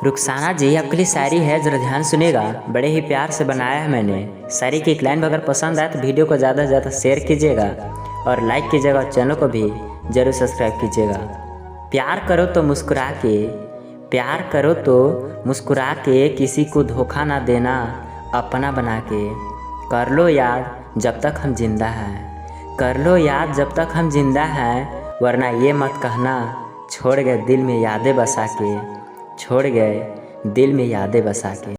रुखसाना जी आपके लिए शायरी है, ज़रा ध्यान सुनिएगा। बड़े ही प्यार से बनाया है मैंने। शायरी की एक लाइन अगर पसंद आए तो वीडियो को ज़्यादा से ज़्यादा शेयर कीजिएगा और लाइक कीजिएगा और चैनल को भी ज़रूर सब्सक्राइब कीजिएगा। प्यार करो तो मुस्कुरा के, प्यार करो तो मुस्कुरा के, किसी को धोखा ना देना, अपना बना के। कर लो याद जब तक हम जिंदा हैं, कर लो याद जब तक हम जिंदा हैं, वरना ये मत कहना छोड़ गए दिल में यादें बसा के, छोड़ गए दिल में यादें बसा के।